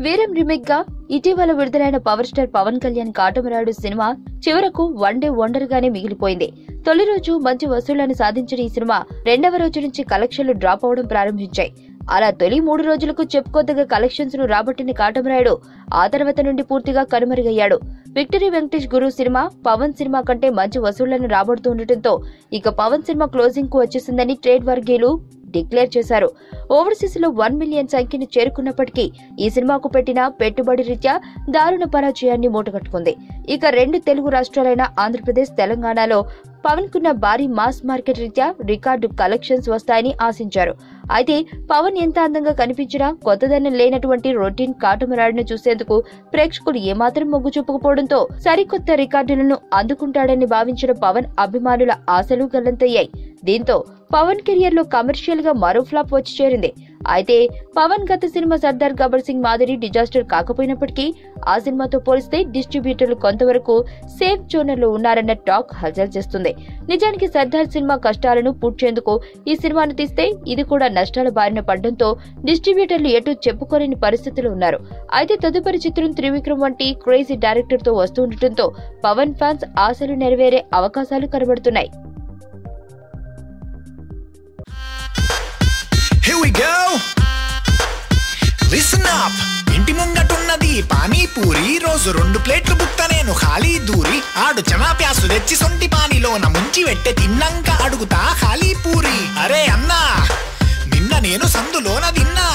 వీరం రీమేక్ గా ఇటీవల విడుదలైన పవర్ స్టార్ పవన్ కళ్యాణ్ కాటమరాయుడు సినిమా చివరకు వన్ డే వండర్ గానే మిగిలిపోయింది. తొలి రోజు మంచి వసూళ్లను సాధించిన ఈ సినిమా రెండవ రోజు నుంచి కలెక్షన్లు డ్రాప్ అవడం ప్రారంభించాయి. అలా తొలి 3 రోజులకు చెప్పుకోదగ్గ కలెక్షన్స్ ను రాబట్టిన కాటమరాయుడు ఆ తర్వాత నుండి పూర్తిగా కనుమరుగయ్యాడు. విక్టరీ వెంకటేష్ గురు సినిమా పవన్ సినిమా కంటే మంచి వసూళ్లను రాబడుతూ ఉండటంతో ఇక పవన్ సినిమా క్లోజింగ్ కు వచ్చేసిందని ట్రేడ్ వర్గీయులు డిక్లేర్ చేశారు. ఓవర్సీస్ లో 1 మిలియన్ సంఖ్యను చేరుకున్నప్పటికీ ఈ సినిమాకు పెట్టిన పెట్టుబడి రీత్యా దారుణ పరాజయాన్ని మూటగట్టుకుంది. ఇక 2 తెలుగు రాష్ట్రాలైన ఆంధ్రప్రదేశ్, తెలంగాణలో పవన్ కున్న భారీ మాస్ మార్కెట్ రీత్యా రికార్డు కలెక్షన్స్ వస్తాయని ఆశించారు. అయితే పవన్ ఎంత అందంగా కనిపించినా కొత్తదనం లేనటువంటి రొటీన్ కాటమరాయుడును చూసేందుకు ప్రేక్షకులు ఏమాత్రం మొగ్గు చూపకపోవడంతో సరికొత్త రికార్డులను అందుకుంటాడని భావించిన పవన్ అభిమానుల ఆశలు గల్లంతయ్యాయి. దీంతో పవన్ కెరియర్ లో కమర్షియల్ గా మరో ఫ్లాప్ వచ్చి చేరింది. అయితే పవన్ గత సినిమా సర్దార్ గబ్బర్ సింగ్ మాదిరి డిజాస్టర్ కాకపోయినప్పటికీ ఆ సినిమాతో పోలిస్తే డిస్ట్రిబ్యూటర్లు కొంతవరకు సేఫ్ జోనర్ లో ఉన్నారన్న టాక్ హల్చల్ చేస్తుంది. నిజానికి సర్దార్ సినిమా కష్టాలను పూడ్చేందుకు ఈ సినిమాను తీస్తే ఇది కూడా నష్టాల బారిన పడడంతో డిస్ట్రిబ్యూటర్లు ఎటు చెప్పుకోలేని పరిస్థితులు ఉన్నారు. అయితే తదుపరి చిత్రం త్రివిక్రమ్ వంటి క్రేజీ డైరెక్టర్ తో వస్తుండటంతో పవన్ ఫ్యాన్స్ ఆశలు నెరవేరే అవకాశాలు కనబడుతున్నాయి. Here we go. Listen up. ఇంటి ముంగటున్నది పానీపూరి, రోజు 2 ప్లేట్లు బుక్త నేను ఖాళీ దూరి, ఆడు చనా ప్యాసు తెచ్చి సొంటి పానీలోన ముంచి వెట్టె తిన్నాక అడుగుతా ఖాళీ పూరి. అరే అన్నా నిన్న నేను సందులోన తిన్నా.